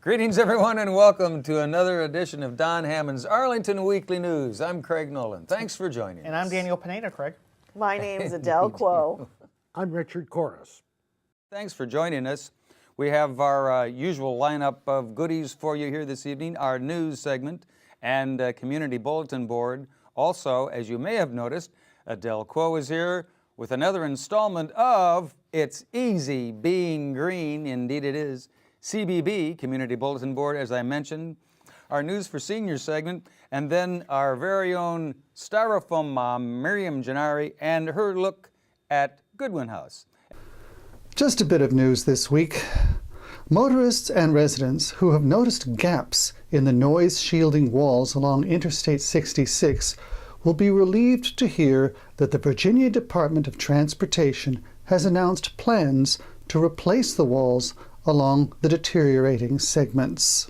Greetings, everyone, and welcome to another edition of Don Hammond's Arlington Weekly News. I'm Craig Nolan. Thanks for joining us. And I'm Daniel Pineda, Craig. My name's Adele Quo. I'm Richard Corris. Thanks for joining us. We have our usual lineup of goodies for you here this evening, our news segment and community bulletin board. Also, as you may have noticed, Adele Quo is here with another installment of It's Easy Being Green. Indeed it is. CBB, Community Bulletin Board, as I mentioned, our News for Seniors segment, and then our very own styrofoam mom, Miriam Gennari, and her look at Goodwin House. Just a bit of news this week. Motorists and residents who have noticed gaps in the noise-shielding walls along Interstate 66 will be relieved to hear that the Virginia Department of Transportation has announced plans to replace the walls along the deteriorating segments.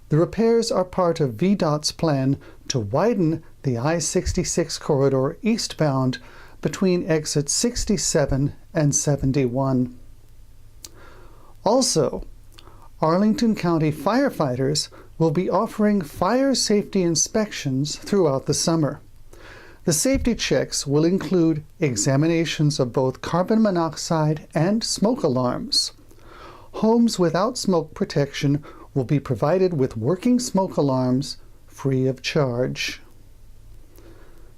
The repairs are part of VDOT's plan to widen the I-66 corridor eastbound between exits 67 and 71. Also, Arlington County firefighters will be offering fire safety inspections throughout the summer. The safety checks will include examinations of both carbon monoxide and smoke alarms. Homes without smoke protection will be provided with working smoke alarms free of charge.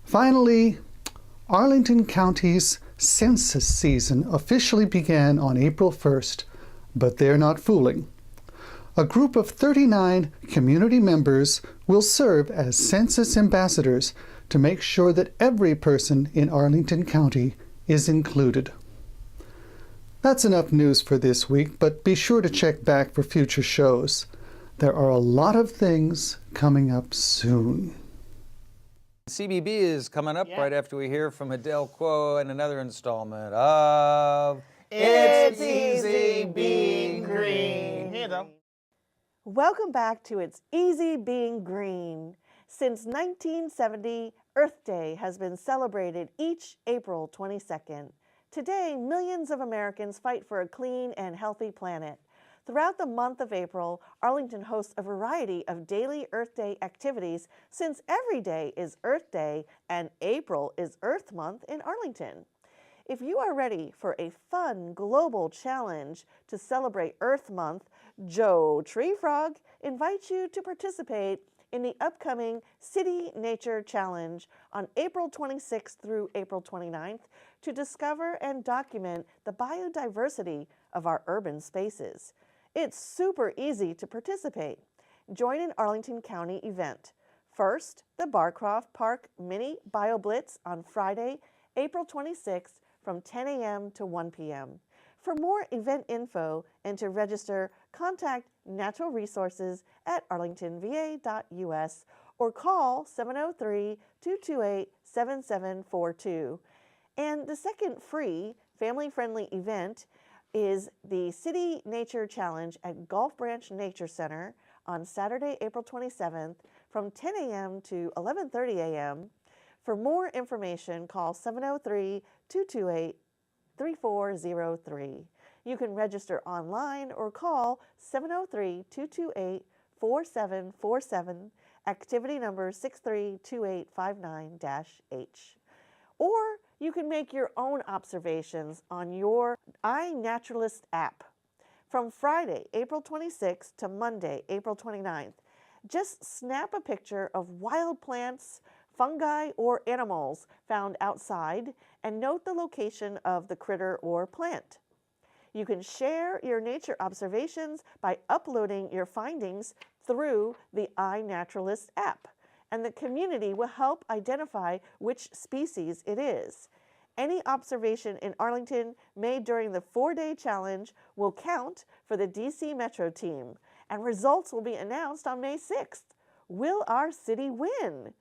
Finally, Arlington County's census season officially began on April 1st, but they're not fooling. A group of 39 community members will serve as census ambassadors to make sure that every person in Arlington County is included. That's enough news for this week, but be sure to check back for future shows. There are a lot of things coming up soon. CBB is coming up right after we hear from Adele Quo and another installment of It's Easy Being Green. Here, though. Welcome back to It's Easy Being Green. Since 1970, Earth Day has been celebrated each April 22nd. Today, millions of Americans fight for a clean and healthy planet. Throughout the month of April, Arlington hosts a variety of daily Earth Day activities since every day is Earth Day and April is Earth Month in Arlington. If you are ready for a fun global challenge to celebrate Earth Month, Joe Tree Frog invites you to participate in the upcoming City Nature Challenge on April 26th through April 29th to discover and document the biodiversity of our urban spaces. It's super easy to participate. Join an Arlington County event. First, the Barcroft Park Mini BioBlitz on Friday, April 26th from 10 a.m. to 1 p.m. For more event info and to register, contact Natural Resources at arlingtonva.us or call 703-228-7742. And the second free, family-friendly event is the City Nature Challenge at Gulf Branch Nature Center on Saturday, April 27th from 10 a.m. to 11:30 a.m. For more information, call 703-228-3403. You can register online or call 703-228-4747, activity number 632859-H. Or you can make your own observations on your iNaturalist app. From Friday, April 26th to Monday, April 29th, just snap a picture of wild plants, fungi, or animals found outside and note the location of the critter or plant. You can share your nature observations by uploading your findings through the iNaturalist app, and the community will help identify which species it is. Any observation in Arlington made during the 4-day challenge will count for the DC Metro team, and results will be announced on May 6th. Will our city win?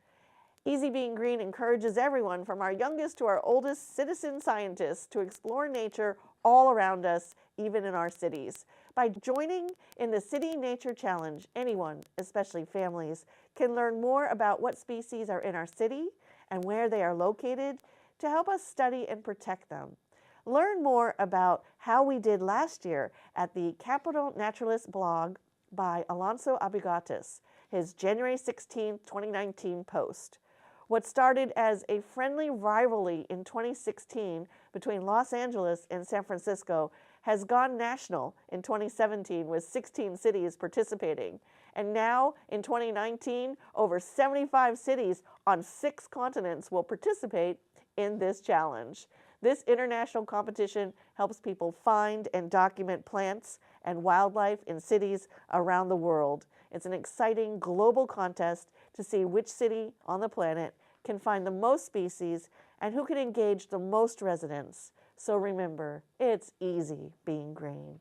Easy Being Green encourages everyone from our youngest to our oldest citizen scientists to explore nature all around us, even in our cities. By joining in the City Nature Challenge, anyone, especially families, can learn more about what species are in our city and where they are located to help us study and protect them. Learn more about how we did last year at the Capitol Naturalist blog by Alonso Abigatis, his January 16, 2019 post. What started as a friendly rivalry in 2016 between Los Angeles and San Francisco has gone national in 2017 with 16 cities participating. And now, in 2019, over 75 cities on 6 continents will participate in this challenge. This international competition helps people find and document plants and wildlife in cities around the world. It's an exciting global contest to see which city on the planet can find the most species and who can engage the most residents. So remember, it's easy being green.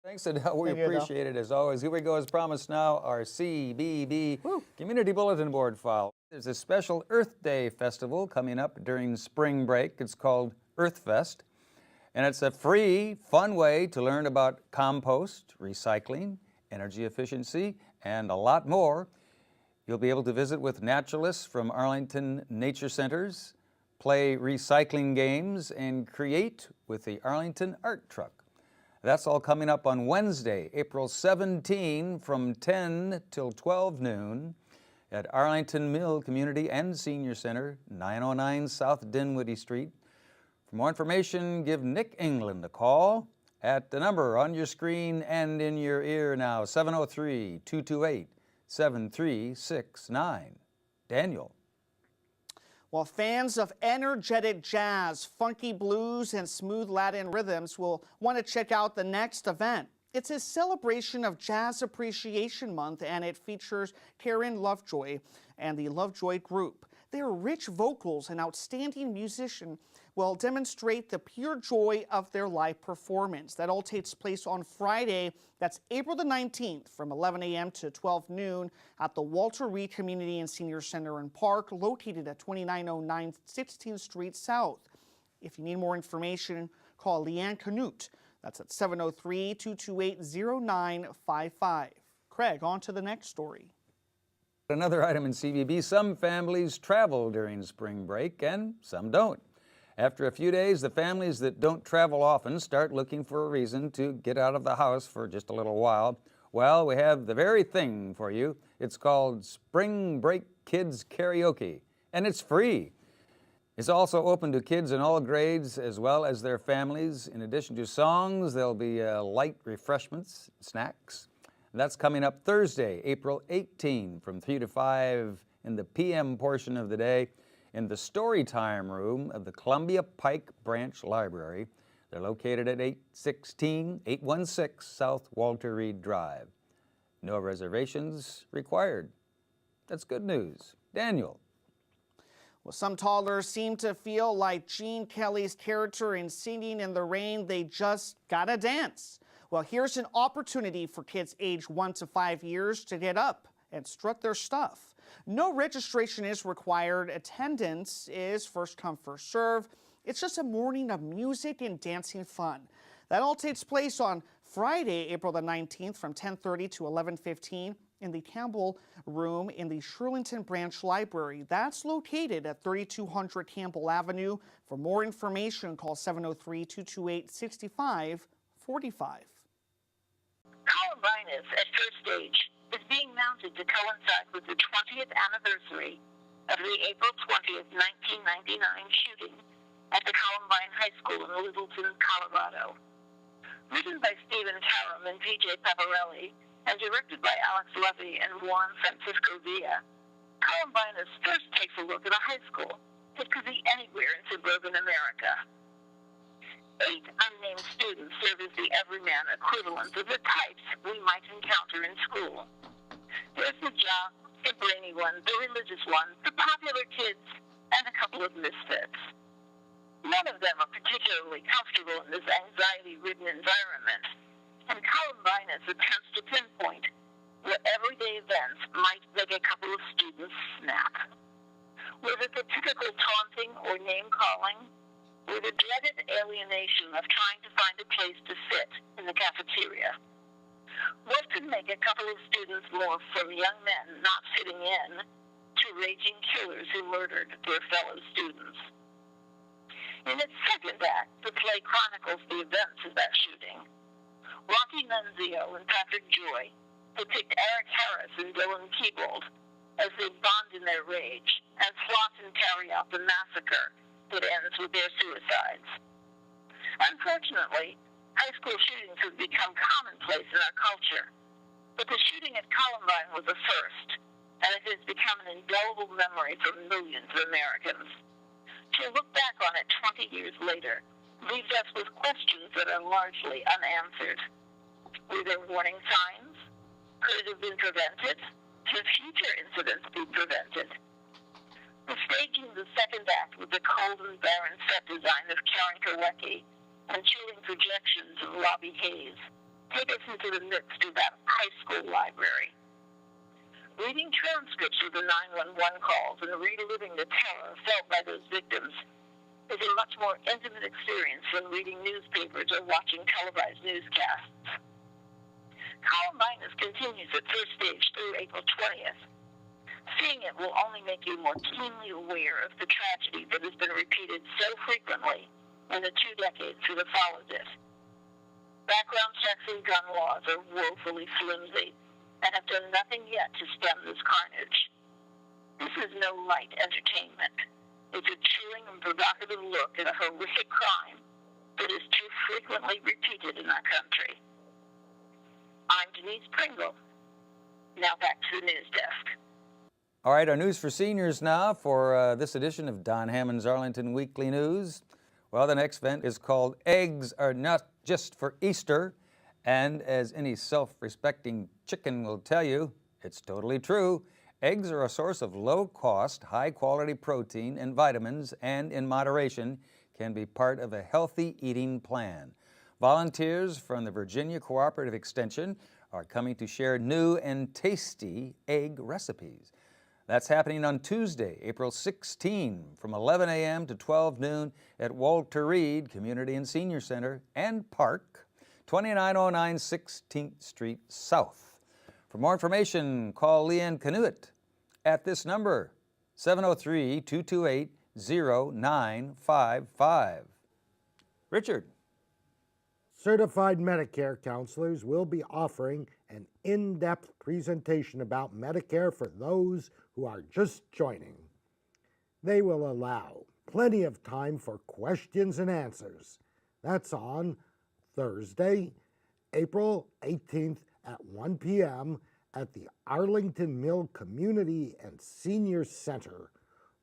Thanks, Adele. We Thank you, Adele. appreciate it as always. Here we go, as promised now, our CBB Community Bulletin Board file. There's a special Earth Day festival coming up during spring break. It's called Earth Fest, and it's a free, fun way to learn about compost, recycling, energy efficiency, and a lot more. You'll be able to visit with naturalists from Arlington Nature Centers, play recycling games, and create with the Arlington Art Truck. That's all coming up on Wednesday, April 17 from 10 till 12 noon at Arlington Mill Community and Senior Center, 909 South Dinwiddie Street. For more information, give Nick England a call at the number on your screen and in your ear now, 703-228-7369. Daniel. Well, fans of energetic jazz, funky blues, and smooth Latin rhythms will want to check out the next event. It's a celebration of Jazz Appreciation Month, and it features Karen Lovejoy and the Lovejoy Group. Their rich vocals and outstanding musician will demonstrate the pure joy of their live performance. That all takes place on Friday, that's April the 19th, from 11 a.m. to 12 noon at the Walter Reed Community and Senior Center and Park, located at 2909 16th Street South. If you need more information, call Leanne Canute. That's at 703-228-0955. Craig, on to the next story. Another item in CBB, some families travel during spring break and some don't. After a few days, the families that don't travel often start looking for a reason to get out of the house for just a little while. Well, we have the very thing for you. It's called Spring Break Kids Karaoke, and it's free. It's also open to kids in all grades as well as their families. In addition to songs, there'll be light refreshments, snacks. And that's coming up Thursday, April 18 from 3 to 5 in the p.m. portion of the day in the Storytime Room of the Columbia Pike Branch Library. They're located at 816 South Walter Reed Drive. No reservations required. That's good news. Daniel. Well, some toddlers seem to feel like Gene Kelly's character in Singing in the Rain, they just gotta dance. Well, here's an opportunity for kids aged 1 to 5 years to get up and strut their stuff. No registration is required. Attendance is first come, first serve. It's just a morning of music and dancing fun. That all takes place on Friday, April the 19th from 10:30 to 11:15 in the Campbell Room in the Arlington Branch Library. That's located at 3200 Campbell Avenue. For more information, call 703-228-6545. Columbinus at First Stage is being mounted to coincide with the 20th anniversary of the April 20th, 1999 shooting at the Columbine High School in Littleton, Colorado. Written by Stephen Tarum and P.J. Paparelli and directed by Alex Levy and Juan Francisco Villa, Columbinus first takes a look at a high school that could be anywhere in suburban America. 8 unnamed students serve as the everyman equivalent of the types we might encounter in school. There's the jock, the brainy one, the religious one, the popular kids, and a couple of misfits. None of them are particularly comfortable in this anxiety-ridden environment, and Columbinus attempts to pinpoint where everyday events might make a couple of students snap. Was it the typical taunting or name-calling, or the dreaded alienation of trying to find a place to sit in the cafeteria? What could make a couple of students morph from young men not fitting in to raging killers who murdered their fellow students? In its second act, the play chronicles the events of that shooting. Rocky Nuns Fazio and Patrick Joy depict Eric Harris and Dylan Keebold as they bond in their rage and plot and carry out the massacre that ends with their suicides. Unfortunately, high school shootings have become commonplace in our culture, but the shooting at Columbine was a first, and it has become an indelible memory for millions of Americans. To look back on it 20 years later leaves us with questions that are largely unanswered. Were there warning signs? Could it have been prevented? Should future incidents be prevented? The staging of the second act with the cold and barren set design of Karen Kalecki and chilling projections of Lobby Hayes take us into the midst of that high school library. Reading transcripts of the 911 calls and reliving the terror felt by those victims is a much more intimate experience than reading newspapers or watching televised newscasts. Columbine continues at first stage through April 20th. Seeing it will only make you more keenly aware of the tragedy that has been repeated so frequently in the 2 decades that have followed it. Background checks and gun laws are woefully flimsy and have done nothing yet to stem this carnage. This is no light entertainment. It's a chilling and provocative look at a horrific crime that is too frequently repeated in our country. I'm Denise Pringle. Now back to the news desk. All right, our news for seniors now for this edition of Don Hammond's Arlington Weekly News. Well, the next event is called Eggs Are Not Just for Easter. And as any self-respecting chicken will tell you, it's totally true. Eggs are a source of low-cost, high-quality protein and vitamins, and in moderation, can be part of a healthy eating plan. Volunteers from the Virginia Cooperative Extension are coming to share new and tasty egg recipes. That's happening on Tuesday, April 16, from 11 a.m. to 12 noon at Walter Reed Community and Senior Center and Park, 2909 16th Street South. For more information, call Leanne Canuet at this number, 703-228-0955. Richard. Certified Medicare counselors will be offering an in-depth presentation about Medicare for those who are just joining. They will allow plenty of time for questions and answers. That's on Thursday, April 18th at 1 p.m. at the Arlington Mill Community and Senior Center,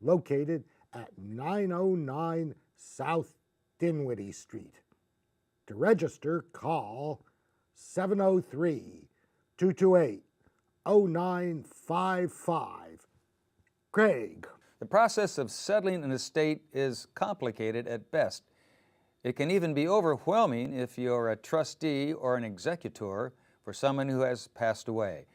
located at 909 South Dinwiddie Street. To register, call 703-228-0955. Craig. The process of settling an estate is complicated at best. It can even be overwhelming if you're a trustee or an executor for someone who has passed away.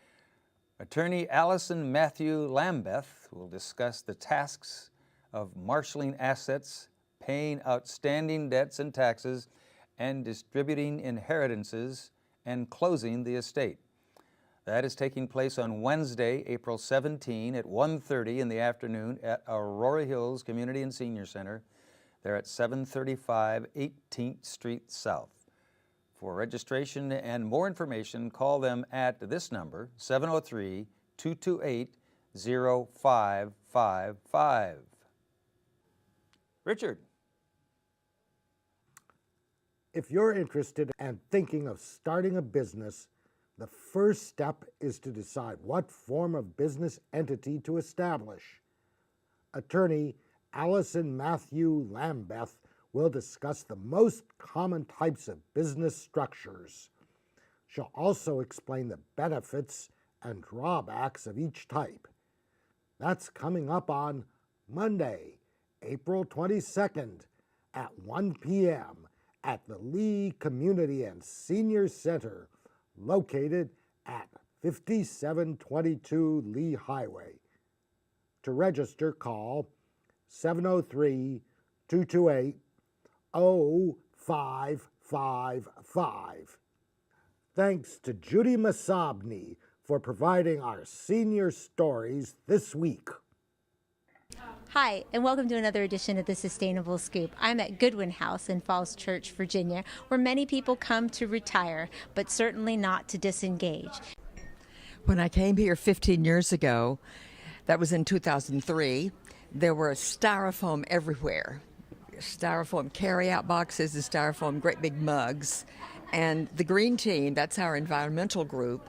Attorney Allison Matthew Lambeth will discuss the tasks of marshaling assets, paying outstanding debts and taxes, and distributing inheritances and closing the estate. That is taking place on Wednesday, April 17 at 1:30 in the afternoon at Aurora Hills Community and Senior Center. They're at 735 18th Street South. For registration and more information, call them at this number, 703-228-0555. Richard. If you're interested and thinking of starting a business, the first step is to decide what form of business entity to establish. Attorney Allison Matthew Lambeth will discuss the most common types of business structures. She'll also explain the benefits and drawbacks of each type. That's coming up on Monday, April 22nd at 1 p.m. at the Lee Community and Senior Center, located at 5722 Lee Highway. To register, call 703-228-0555. Thanks to Judy Masabny for providing our senior stories this week. Hi, and welcome to another edition of The Sustainable Scoop. I'm at Goodwin House in Falls Church, Virginia, where many people come to retire, but certainly not to disengage. When I came here 15 years ago, that was in 2003, there were styrofoam everywhere. Styrofoam carry-out boxes and styrofoam great big mugs. And the Green Team, that's our environmental group,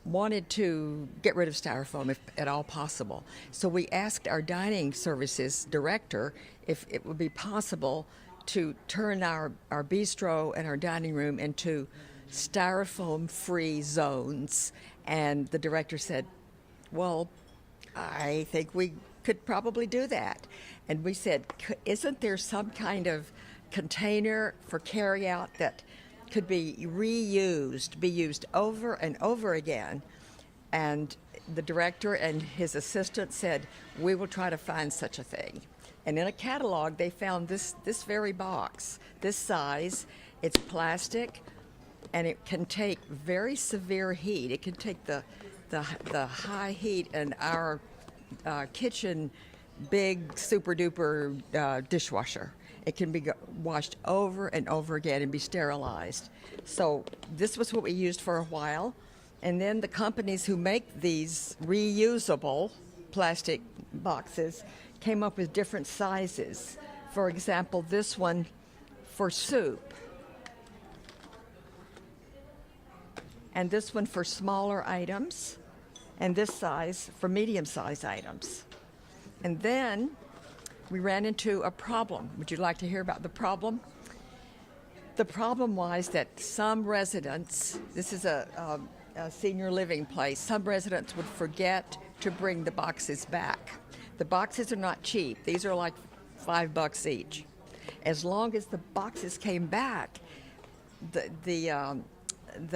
wanted to get rid of styrofoam if at all possible. So we asked our dining services director if it would be possible to turn our bistro and our dining room into styrofoam-free zones. And the director said, well, I think we could probably do that. And we said, isn't there some kind of container for carry-out that could be reused, be used over and over again? And the director and his assistant said, we will try to find such a thing. And in a catalog, they found this very box, this size. It's plastic, and it can take very severe heat. It can take the high heat in our kitchen big super duper dishwasher. It can be washed over and over again and be sterilized. So this was what we used for a while. And then the companies who make these reusable plastic boxes came up with different sizes. For example, this one for soup. And this one for smaller items. And this size for medium-sized items. And then we ran into a problem. Would you like to hear about the problem? The problem was that some residents, this is a senior living place, some residents would forget to bring the boxes back. The boxes are not cheap. These are like $5 each. As long as the boxes came back, the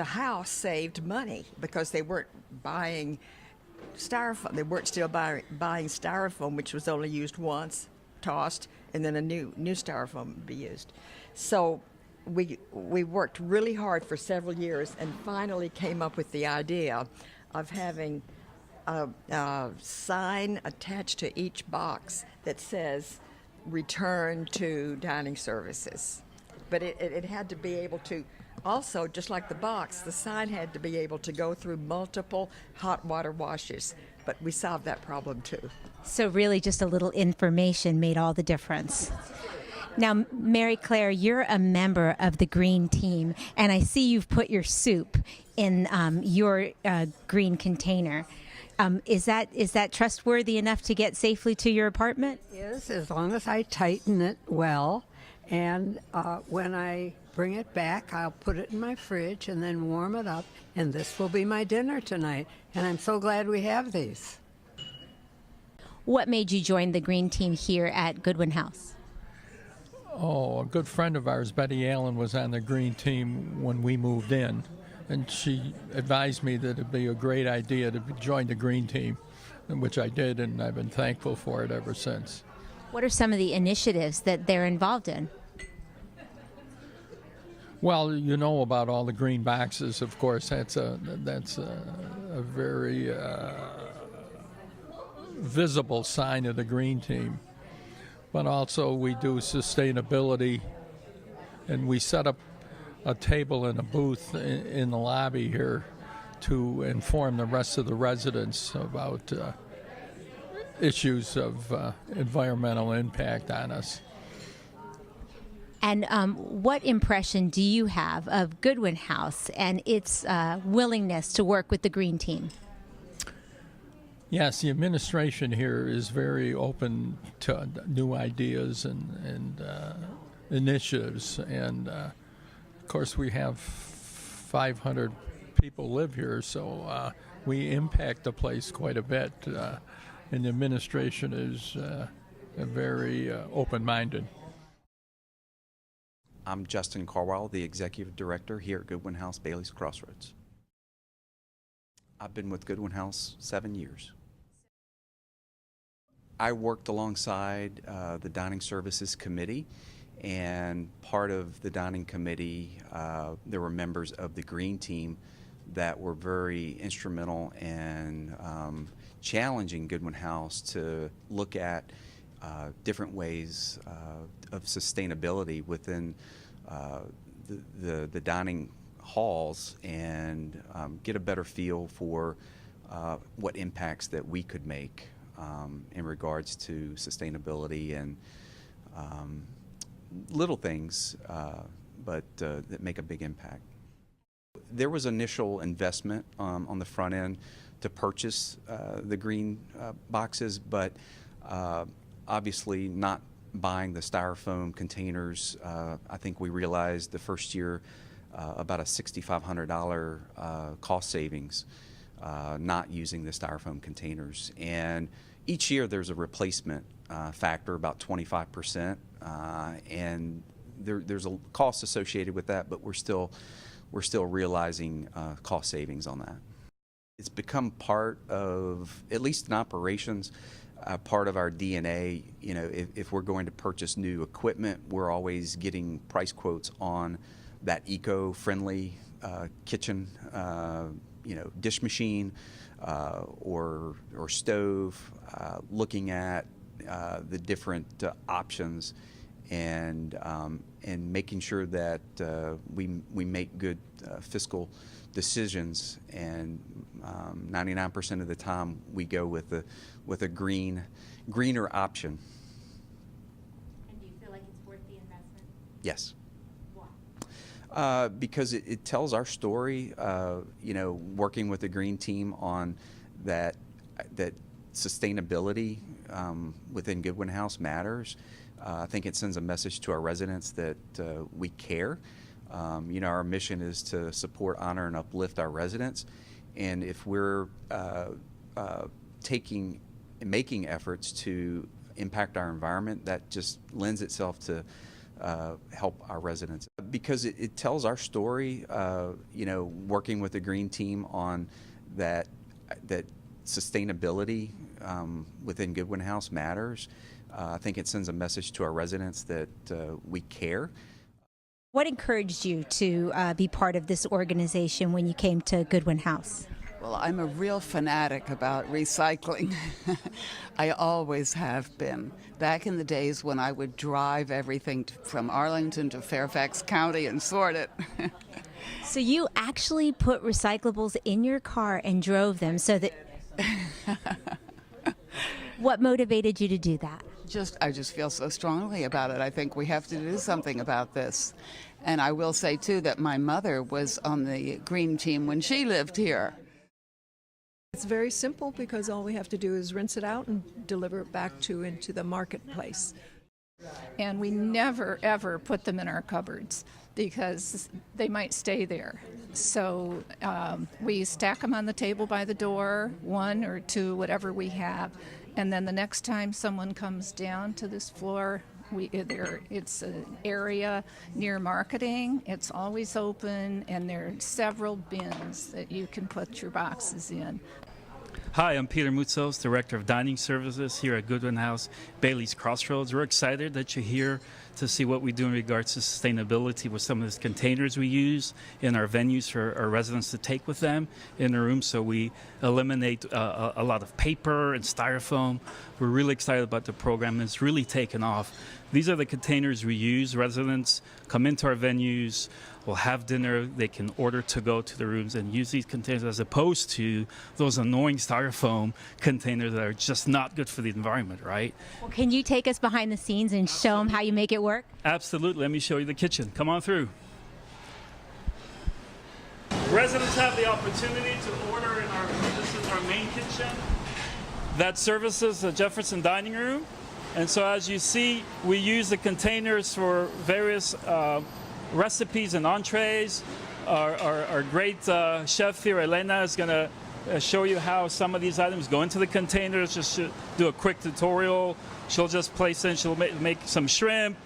house saved money because they weren't buying styrofoam. They weren't still buying styrofoam, which was only used once, tossed, and then a new styrofoam would be used. So we worked really hard for several years and finally came up with the idea of having a sign attached to each box that says return to dining services. But it had to be able to also, just like the box, the sign had to be able to go through multiple hot water washes. But we solved that problem too. So really just a little information made all the difference. Now, Mary Claire, you're a member of the Green Team, and I see you've put your soup in your green container. Is that trustworthy enough to get safely to your apartment? Yes, as long as I tighten it well. And when I bring it back, I'll put it in my fridge and then warm it up. And this will be my dinner tonight. And I'm so glad we have these. What made you join the Green Team here at Goodwin House? Oh, a good friend of ours, Betty Allen, was on the Green Team when we moved in. And she advised me that it'd be a great idea to join the Green Team, which I did, and I've been thankful for it ever since. What are some of the initiatives that they're involved in? Well, you know about all the green boxes, of course. That's a very visible sign of the Green Team. But also we do sustainability, and we set up a table and a booth in the lobby here to inform the rest of the residents about issues of environmental impact on us. And what impression do you have of Goodwin House and its willingness to work with the Green Team? Yes, the administration here is very open to new ideas and initiatives. And, of course, we have 500 people live here, so we impact the place quite a bit. And the administration is very open-minded. I'm Justin Carwile, the Executive Director here at Goodwin House, Bailey's Crossroads. I've been with Goodwin House 7 years. I worked alongside the Dining Services Committee, and part of the Dining Committee, there were members of the Green Team that were very instrumental in challenging Goodwin House to look at different ways of sustainability within the dining halls and get a better feel for what impacts that we could make in regards to sustainability and little things, but that make a big impact. There was initial investment on the front end to purchase the green boxes, but obviously not buying the styrofoam containers. I think we realized the first year about a $6,500 cost savings not using the styrofoam containers. And each year there's a replacement factor, about 25%, and there's a cost associated with that, but we're still realizing cost savings on that. It's become part of, at least in operations, part of our DNA. You know, if we're going to purchase new equipment, we're always getting price quotes on that eco-friendly kitchen, you know, dish machine or stove, looking at the different options and making sure that we make good fiscal decisions, and 99% of the time we go with a greener option. And do you feel like it's worth the investment? Yes. Why? Because it tells our story. You know, working with the green team on that sustainability within Goodwin House matters. I think it sends a message to our residents that we care. You know, our mission is to support, honor, and uplift our residents. And if we're making efforts to impact our environment, that just lends itself to help our residents. Because it tells our story. You know, working with the green team on that sustainability within Goodwin House matters. I think it sends a message to our residents that we care. What encouraged you to be part of this organization when you came to Goodwin House? Well, I'm a real fanatic about recycling. I always have been. Back in the days when I would drive everything from Arlington to Fairfax County and sort it. So you actually put recyclables in your car and drove them so that... What motivated you to do that? I just feel so strongly about it. I think we have to do something about this. And I will say, too, that my mother was on the green team when she lived here. It's very simple because all we have to do is rinse it out and deliver it back into the marketplace. And we never, ever put them in our cupboards because they might stay there. So we stack them on the table by the door, 1 or 2, whatever we have. And then the next time someone comes down to this floor, it's an area near marketing. It's always open, and there are several bins that you can put your boxes in. Hi, I'm Peter Moutsos, Director of Dining Services here at Goodwin House, Bailey's Crossroads. We're excited that you're here to see what we do in regards to sustainability with some of the containers we use in our venues for our residents to take with them in the room, so we eliminate a lot of paper and styrofoam. We're really excited about the program. It's really taken off. These are the containers we use. Residents come into our venues, will have dinner, they can order to go to the rooms and use these containers as opposed to those annoying styrofoam containers that are just not good for the environment, right? Well, can you take us behind the scenes and show them how you make it work? Absolutely. Let me show you the kitchen. Come on through. Residents have the opportunity to order in this is our main kitchen that services the Jefferson dining room. And so as you see, we use the containers for various recipes and entrees. Our great chef here, Elena, is going to show you how some of these items go into the containers. Just do a quick tutorial. She'll just place in, she'll make some shrimp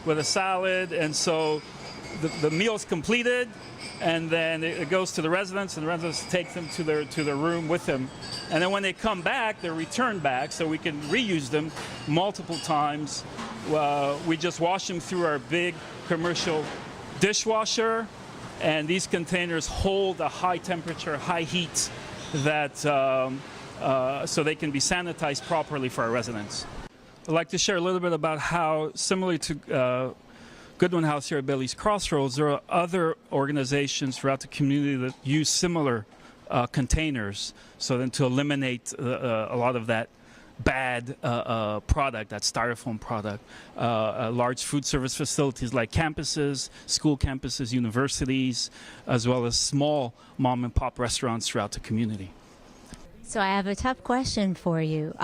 with a salad, and so the meal's completed, and then it goes to the residents, and the residents take them to their room with them. And then when they come back, they're returned back, so we can reuse them multiple times. We just wash them through our big commercial dishwasher, and these containers hold a high temperature, high heat that so they can be sanitized properly for our residents. I'd like to share a little bit about how, similar to Goodwin House here at Bailey's Crossroads, there are other organizations throughout the community that use similar containers, so then to eliminate a lot of that bad product, that styrofoam product. Large food service facilities like campuses, school campuses, universities, as well as small mom and pop restaurants throughout the community. So I have a tough question for you.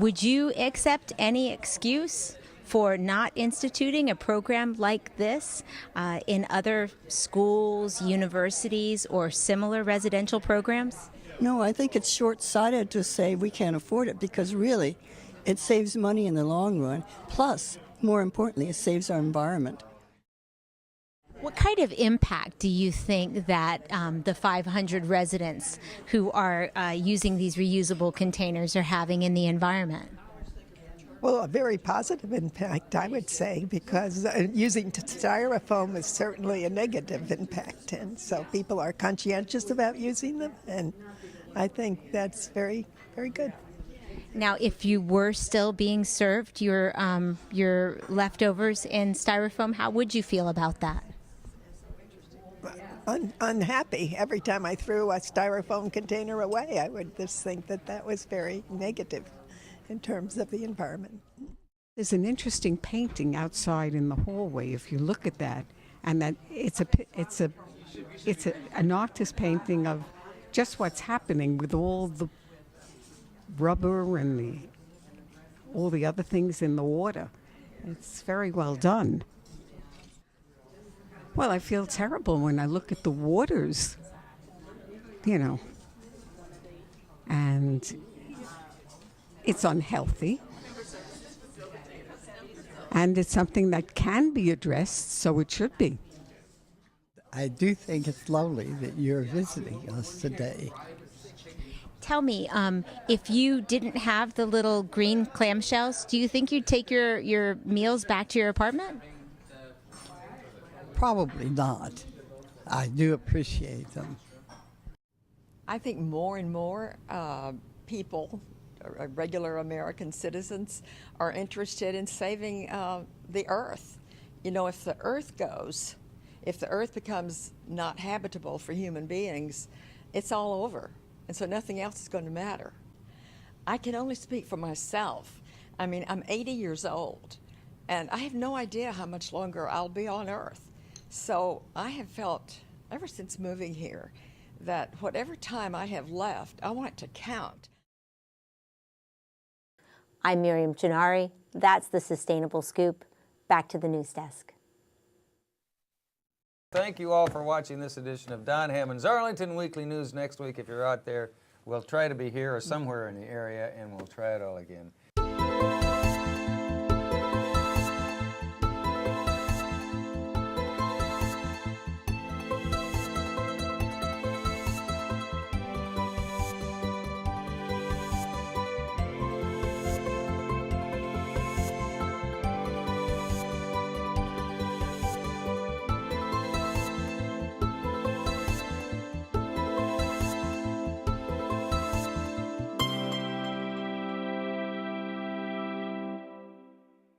Would you accept any excuse for not instituting a program like this in other schools, universities, or similar residential programs? No, I think it's short-sighted to say we can't afford it, because really it saves money in the long run. Plus, more importantly, it saves our environment. What kind of impact do you think that the 500 residents who are using these reusable containers are having in the environment? Well, a very positive impact, I would say, because using styrofoam is certainly a negative impact, and so people are conscientious about using them, and I think that's very, very good. Now, if you were still being served your leftovers in styrofoam, how would you feel about that? Unhappy. Every time I threw a styrofoam container away, I would just think that that was very negative in terms of the environment. There's an interesting painting outside in the hallway, if you look at that, and that it's an artist painting of just what's happening with all the rubber and all the other things in the water. It's very well done. Well, I feel terrible when I look at the waters, and it's unhealthy. And it's something that can be addressed, so it should be. I do think it's lovely that you're visiting us today. Tell me, if you didn't have the little green clamshells, do you think you'd take your meals back to your apartment? Probably not. I do appreciate them. I think more and more people, regular American citizens, are interested in saving the earth. If the earth goes, if the earth becomes not habitable for human beings, it's all over. And so nothing else is going to matter. I can only speak for myself. I mean, I'm 80 years old, and I have no idea how much longer I'll be on earth. So I have felt, ever since moving here, that whatever time I have left, I want it to count. I'm Miriam Gennari. That's the Sustainable Scoop. Back to the news desk. Thank you all for watching this edition of Don Hammond's Arlington Weekly News. Next week, if you're out there, we'll try to be here or somewhere in the area, and we'll try it all again.